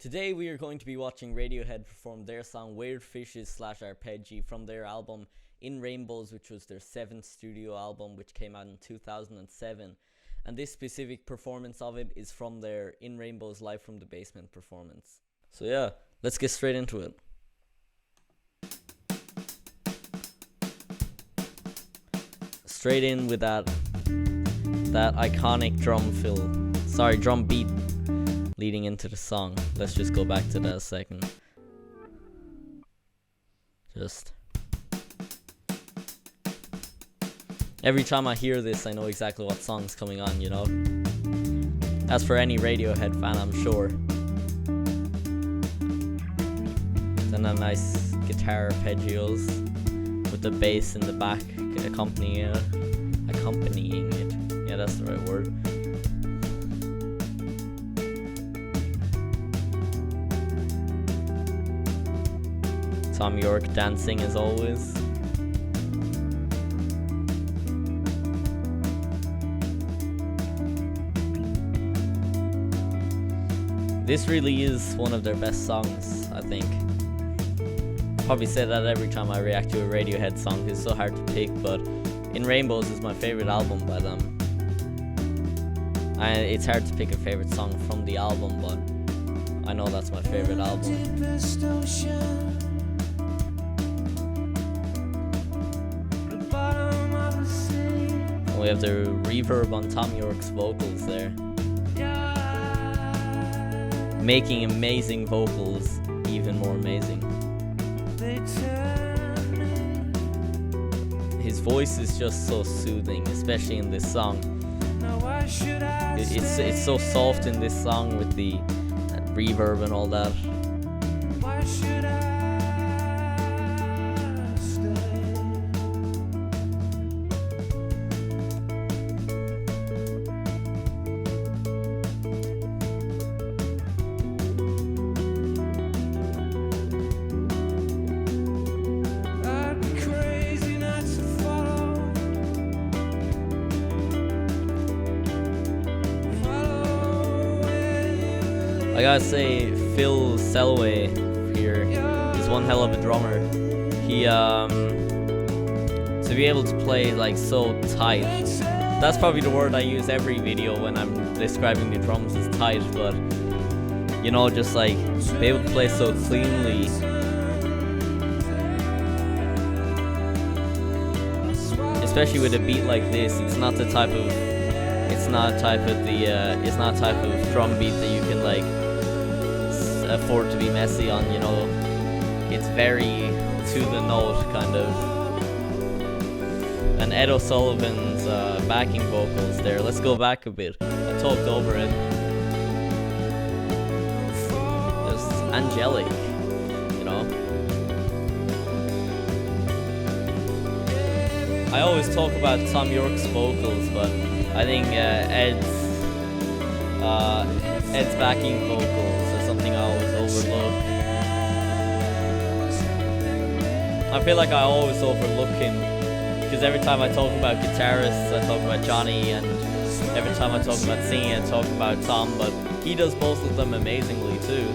Today we are going to be watching Radiohead perform their song Weird Fishes / Arpeggi from their album In Rainbows, which was their 7th studio album, which came out in 2007. And this specific performance of it is from their In Rainbows Live from the Basement performance. So yeah, let's get straight into it. Straight in with that iconic drum beat leading into the song. Let's just go back to that a second. Just every time I hear this, I know exactly what song's coming on, you know? As for any Radiohead fan, I'm sure. Then a nice guitar arpeggios with the bass in the back accompanying it. Yeah, that's the right word. Tom York dancing as always. This really is one of their best songs, I think. Probably say that every time I react to a Radiohead song. It's so hard to pick, but In Rainbows is my favorite album by them. It's hard to pick a favorite song from the album, but I know that's my favorite album. We have the reverb on Tom York's vocals there, making amazing vocals even more amazing. His voice is just so soothing, especially in this song. It's so soft in this song with the reverb and all that. I gotta say, Phil Selway here is one hell of a drummer. He, to be able to play like so tight, that's probably the word I use every video when I'm describing the drums is tight, but you know, just like be able to play so cleanly. Especially with a beat like this, it's not type of drum beat that you can like afford to be messy on, you know. It's very to the note kind of. And Ed O'Sullivan's backing vocals there. Let's go back a bit. I talked over it. Just angelic, you know. I always talk about Tom York's vocals, but I think Ed's backing vocals are something I always overlook. I feel like I always overlook him, because every time I talk about guitarists, I talk about Johnny, and every time I talk about singing, I talk about Tom, but he does both of them amazingly too.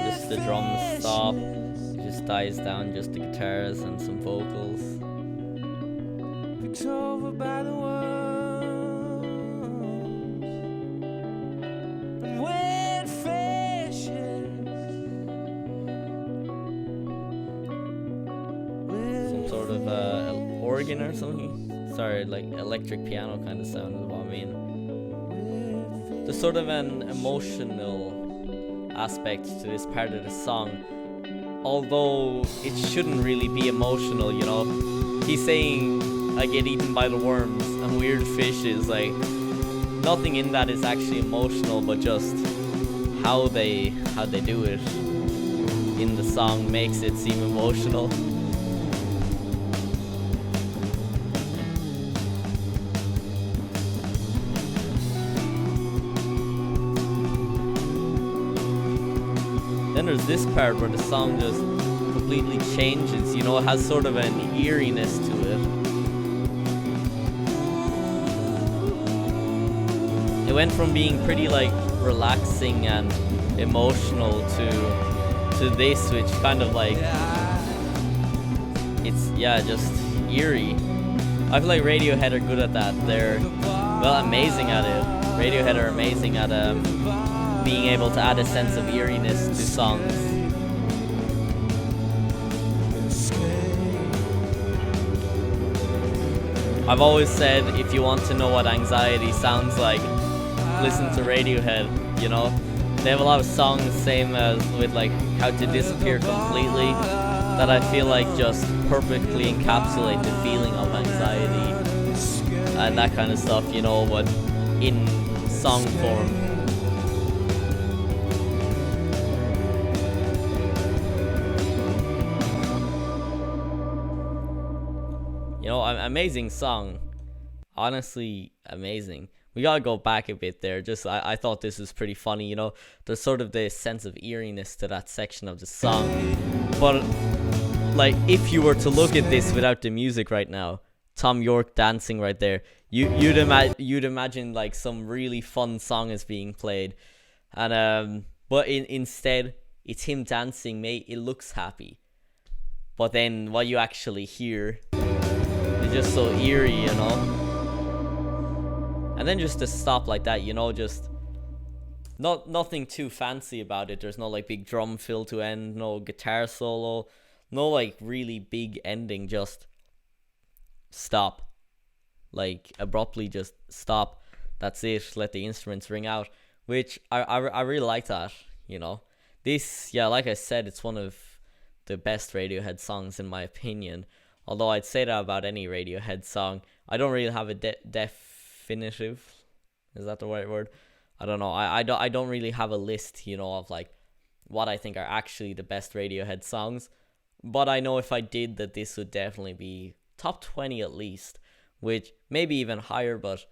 Just the drums stop. Just dies down, just the guitars and some vocals. Over by the worms and weird fishes. Some sort of organ or something. Sorry, like electric piano kind of sound is what I mean. There's sort of an emotional aspect to this part of the song, although it shouldn't really be emotional, you know. He's saying I get eaten by the worms and weird fishes, like nothing in that is actually emotional, but just how they do it in the song makes it seem emotional. Then there's this part where the song just completely changes, you know, it has sort of an eeriness to it. it went from being pretty like relaxing and emotional to this, which kind of like, it's, yeah, just eerie. I feel like Radiohead are good at that. They're, well, amazing at it. Radiohead are amazing at being able to add a sense of eeriness to songs. I've always said, if you want to know what anxiety sounds like, listen to Radiohead, you know? They have a lot of songs, same as with like How to Disappear Completely, that I feel like just perfectly encapsulate the feeling of anxiety and that kind of stuff, you know, but in song form. You know, amazing song. Honestly, amazing. We gotta go back a bit there. Just I thought this was pretty funny, you know. There's sort of this sense of eeriness to that section of the song. But like, if you were to look at this without the music right now, Tom York dancing right there, you'd imagine like some really fun song is being played, and but instead it's him dancing. Mate, it looks happy, but then what you actually hear is just so eerie, you know. And then just to stop like that, you know, just nothing too fancy about it. There's no like big drum fill to end, no guitar solo, no like really big ending. Just stop, like abruptly just stop. That's it. Let the instruments ring out, which I really like that, you know. This, yeah, like I said, it's one of the best Radiohead songs in my opinion. Although I'd say that about any Radiohead song. I don't really have a definitive, is that the right word? I don't know. I don't really have a list, you know, of like what I think are actually the best Radiohead songs. But I know if I did, that this would definitely be top 20 at least, which maybe even higher, but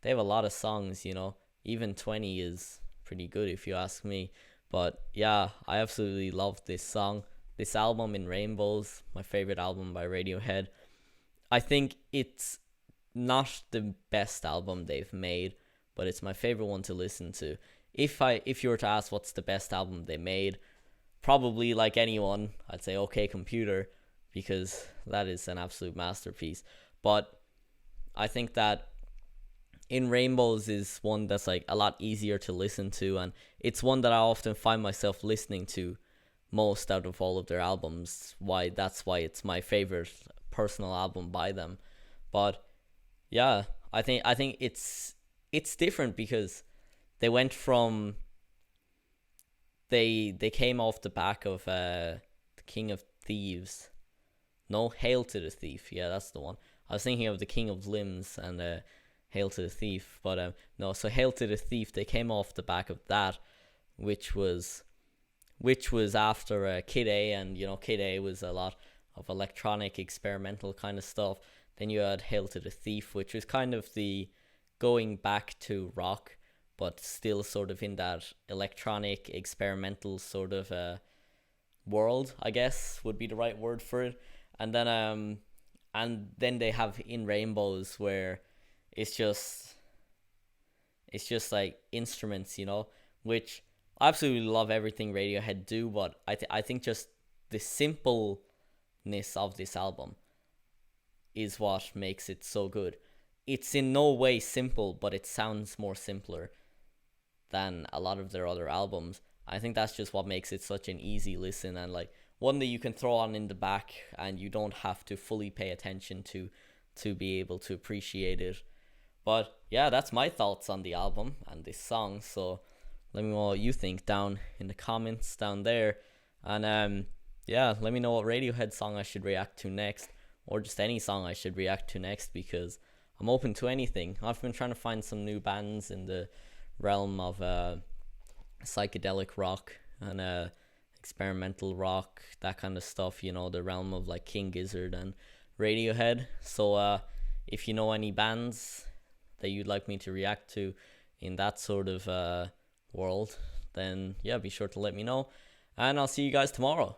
they have a lot of songs, you know. Even 20 is pretty good if you ask me. But yeah, I absolutely love this song. This album, In Rainbows, my favorite album by Radiohead. I think it's not the best album they've made, but it's my favorite one to listen to. If you were to ask what's the best album they made, probably like anyone, I'd say OK Computer, because that is an absolute masterpiece. But I think that In Rainbows is one that's like a lot easier to listen to, and it's one that I often find myself listening to most out of all of their albums. That's why it's my favorite personal album by them. But yeah, I think it's different because they went from they came off the back of the King of Thieves. No, Hail to the Thief. Yeah, that's the one. I was thinking of the King of Limbs and Hail to the Thief, but no. So Hail to the Thief, they came off the back of that, which was after Kid A, and you know, Kid A was a lot of electronic experimental kind of stuff. Then you had Hail to the Thief, which was kind of the going back to rock, but still sort of in that electronic experimental sort of world, I guess would be the right word for it. And then they have In Rainbows, where it's just like instruments, you know, which I absolutely love everything Radiohead do, but I think just the simpleness of this album is what makes it so good. It's in no way simple, but it sounds more simpler than a lot of their other albums. I think that's just what makes it such an easy listen, and like one that you can throw on in the back and you don't have to fully pay attention to be able to appreciate it. But yeah, that's my thoughts on the album and this song. So let me know what you think down in the comments down there. And yeah, let me know what Radiohead song I should react to next, or just any song I should react to next, because I'm open to anything. I've been trying to find some new bands in the realm of psychedelic rock and experimental rock, that kind of stuff, you know, the realm of like King Gizzard and Radiohead. So if you know any bands that you'd like me to react to in that sort of world, then yeah, be sure to let me know, and I'll see you guys tomorrow.